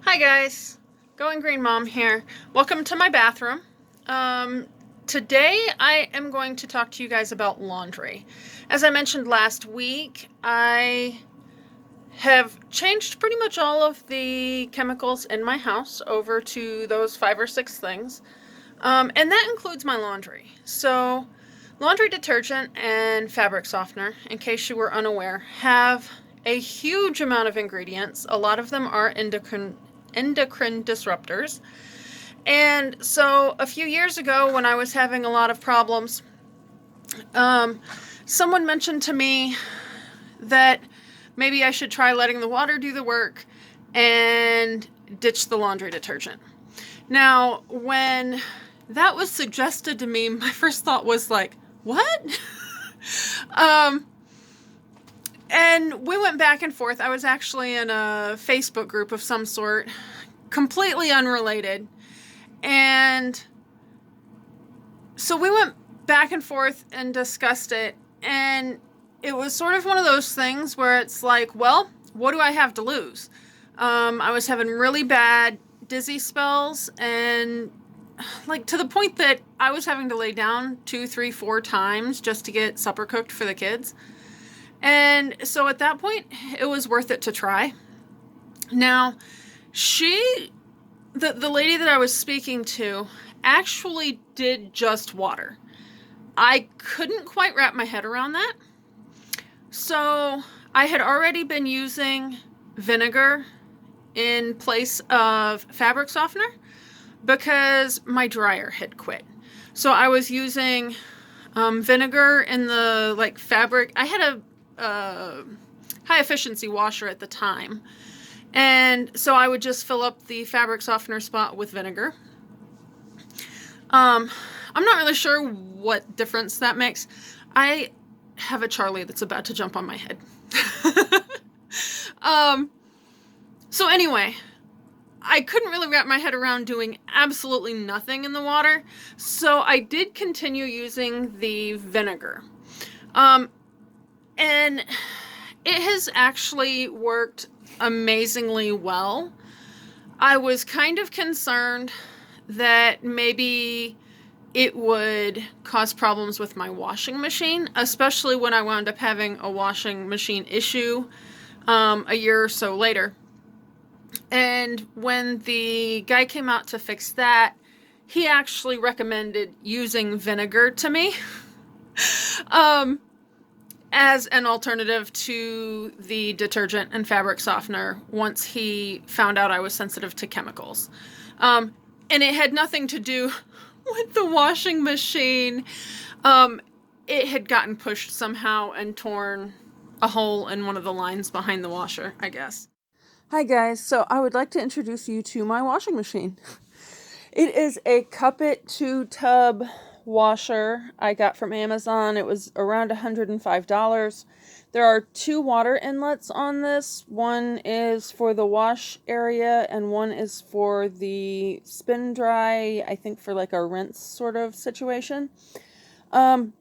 Hi guys, Going Green Mom here. Welcome to my bathroom. Today I am going to talk to you guys about laundry. As I mentioned last week, I have changed pretty much all of the chemicals in my house over to those 5 or 6 things. And that includes my laundry. So laundry detergent and fabric softener, in case you were unaware, have a huge amount of ingredients. A lot of them are endocrine disruptors. And so a few years ago, when I was having a lot of problems, someone mentioned to me that maybe I should try letting the water do the work and ditch the laundry detergent. Now, when that was suggested to me, my first thought was like, what? And we went back and forth. I was actually in a Facebook group of some sort, completely unrelated. And so we went back and forth and discussed it. And it was sort of one of those things where it's like, well, what do I have to lose? I was having really bad dizzy spells, and like to the point that I was having to lay down 2, 3, 4 times just to get supper cooked for the kids. And so at that point, it was worth it to try. Now, the lady that I was speaking to actually did just water. I couldn't quite wrap my head around that. So I had already been using vinegar in place of fabric softener because my dryer had quit. So I was using vinegar in the fabric. I had a high efficiency washer at the time. And so I would just fill up the fabric softener spot with vinegar. I'm not really sure what difference that makes. I have a Charlie that's about to jump on my head. So anyway, I couldn't really wrap my head around doing absolutely nothing in the water. So I did continue using the vinegar. And it has actually worked amazingly well. I was kind of concerned that maybe it would cause problems with my washing machine, especially when I wound up having a washing machine issue a year or so later. And when the guy came out to fix that, he actually recommended using vinegar to me. As an alternative to the detergent and fabric softener once he found out I was sensitive to chemicals. And it had nothing to do with the washing machine. It had gotten pushed somehow and torn a hole in one of the lines behind the washer, I guess. Hi guys, so I would like to introduce you to my washing machine. It is a Kuppet 2-tub washer I got from Amazon. It was around $105. There are 2 water inlets on this. One is for the wash area and one is for the spin dry, I think for like a rinse sort of situation. Then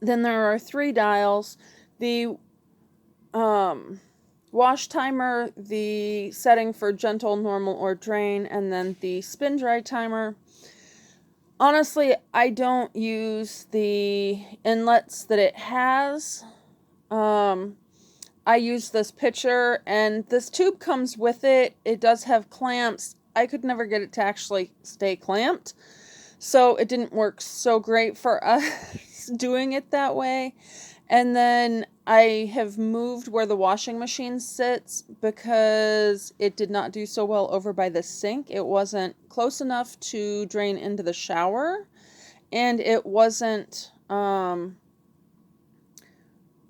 there are 3 dials. The wash timer, the setting for gentle, normal, or drain, and then the spin dry timer. Honestly, I don't use the inlets that it has. I use this pitcher, and this tube comes with it. It does have clamps. I could never get it to actually stay clamped, so it didn't work so great for us doing it that way. And then I have moved where the washing machine sits because it did not do so well over by the sink. It wasn't close enough to drain into the shower, and it wasn't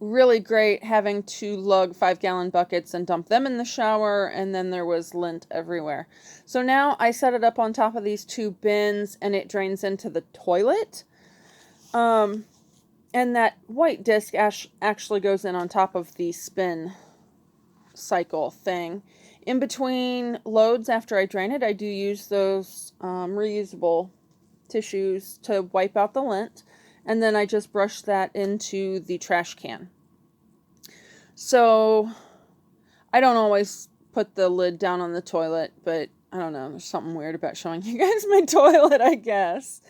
really great having to lug 5-gallon buckets and dump them in the shower, and then there was lint everywhere. So now I set it up on top of these 2 bins, and it drains into the toilet. And that white disc actually goes in on top of the spin cycle thing. In between loads, after I drain it, I do use those reusable tissues to wipe out the lint. And then I just brush that into the trash can. So I don't always put the lid down on the toilet, but I don't know, there's something weird about showing you guys my toilet, I guess.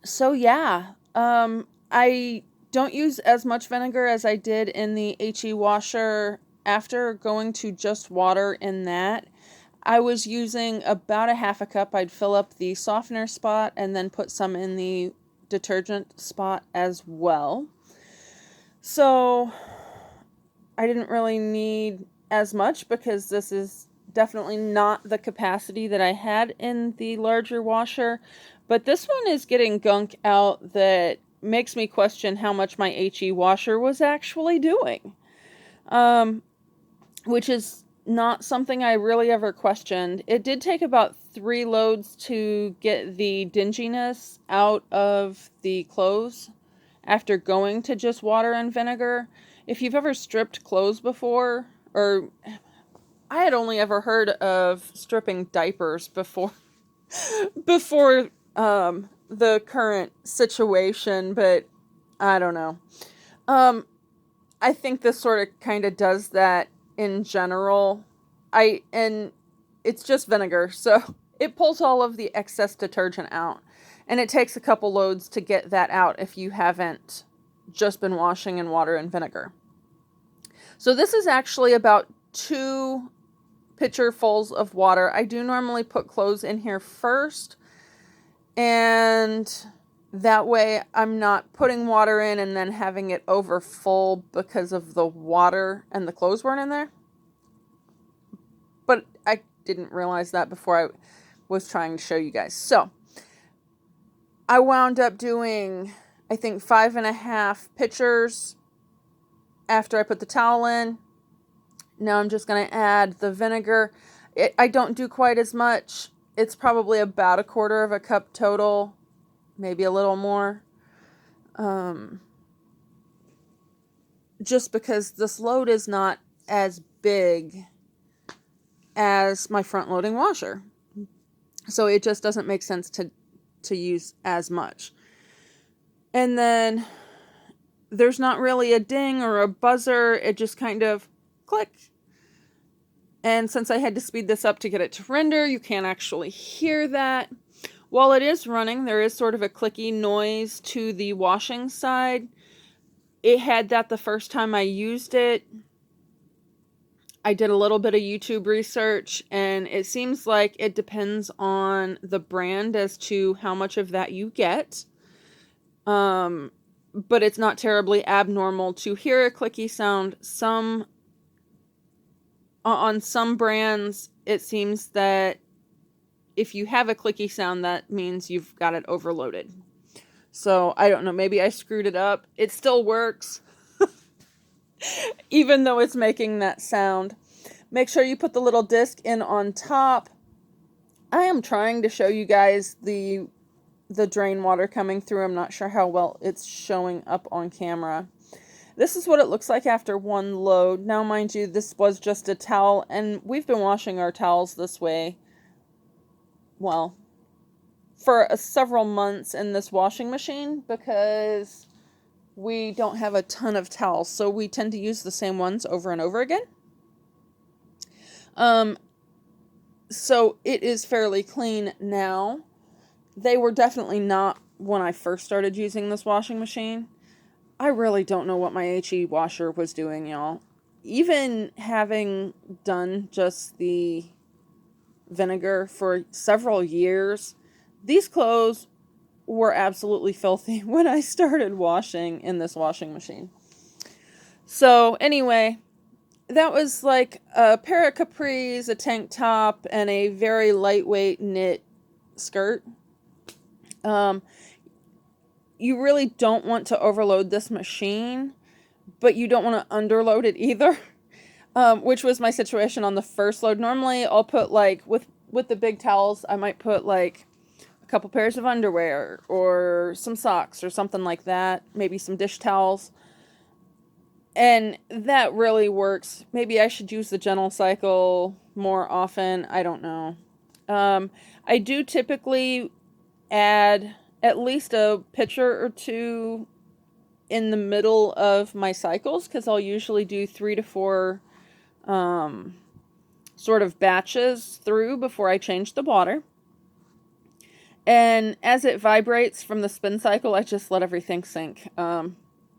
So yeah, I don't use as much vinegar as I did in the HE washer. After going to just water in that, I was using about a half a cup. I'd fill up the softener spot and then put some in the detergent spot as well. So I didn't really need as much because this is definitely not the capacity that I had in the larger washer. But this one is getting gunk out that makes me question how much my HE washer was actually doing. Which is not something I really ever questioned. It did take about 3 loads to get the dinginess out of the clothes after going to just water and vinegar. If you've ever stripped clothes before, or I had only ever heard of stripping diapers before the current situation, but I don't know. I think this sort of kind of does that in general. And it's just vinegar, so it pulls all of the excess detergent out. And it takes a couple loads to get that out if you haven't just been washing in water and vinegar. So this is actually about 2 pitcherfuls of water. I do normally put clothes in here first, and that way I'm not putting water in and then having it over full because of the water and the clothes weren't in there. But I didn't realize that before I was trying to show you guys. So I wound up doing, I think, 5.5 pitchers after I put the towel in. Now I'm just going to add the vinegar. I don't do quite as much. It's probably about 1/4 cup total, maybe a little more. Just because this load is not as big as my front loading washer. So it just doesn't make sense to use as much. And then there's not really a ding or a buzzer. It just kind of click. And since I had to speed this up to get it to render, you can't actually hear that. While it is running, there is sort of a clicky noise to the washing side. It had that the first time I used it. I did a little bit of YouTube research, and it seems like it depends on the brand as to how much of that you get. But it's not terribly abnormal to hear a clicky sound. On some brands, it seems that if you have a clicky sound, that means you've got it overloaded. So, I don't know, maybe I screwed it up. It still works, even though it's making that sound. Make sure you put the little disc in on top. I am trying to show you guys the drain water coming through. I'm not sure how well it's showing up on camera. This is what it looks like after 1 load. Now, mind you, this was just a towel, and we've been washing our towels this way, well, for several months in this washing machine because we don't have a ton of towels, so we tend to use the same ones over and over again. So it is fairly clean now. They were definitely not when I first started using this washing machine. I really don't know what my HE washer was doing, y'all. Even having done just the vinegar for several years, these clothes were absolutely filthy when I started washing in this washing machine. So anyway, that was like a pair of capris, a tank top, and a very lightweight knit skirt. You really don't want to overload this machine, but you don't want to underload it either, which was my situation on the first load. Normally, I'll put, like, with the big towels, I might put, like, a couple pairs of underwear or some socks or something like that, maybe some dish towels, and that really works. Maybe I should use the gentle cycle more often. I don't know. I do typically add at least a pitcher or 2 in the middle of my cycles, because I'll usually do 3 to 4 sort of batches through before I change the water. And as it vibrates from the spin cycle, I just let everything sink. I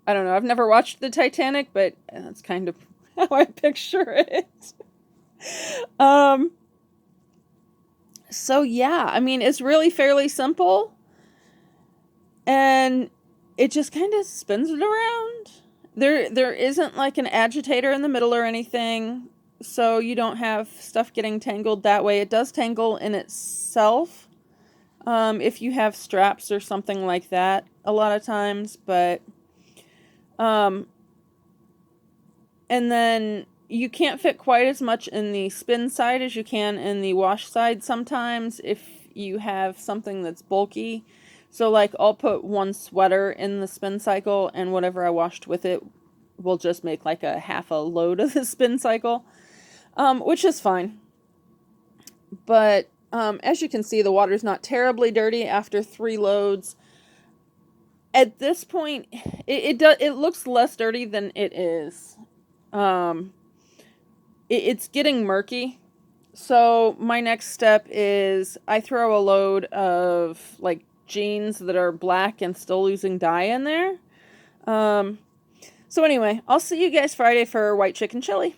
don't know. I've never watched the Titanic, but that's kind of how I picture it. So yeah, I mean, it's really fairly simple. And it just kind of spins it around. There isn't like an agitator in the middle or anything, so you don't have stuff getting tangled that way. It does tangle in itself, if you have straps or something like that a lot of times, but and then you can't fit quite as much in the spin side as you can in the wash side sometimes if you have something that's bulky. So like I'll put one sweater in the spin cycle and whatever I washed with it will just make like a half a load of the spin cycle, which is fine. But as you can see, the water's not terribly dirty after 3 loads. At this point, it looks less dirty than it is. It's getting murky. So my next step is I throw a load of like jeans that are black and still losing dye in there. So anyway, I'll see you guys Friday for white chicken chili.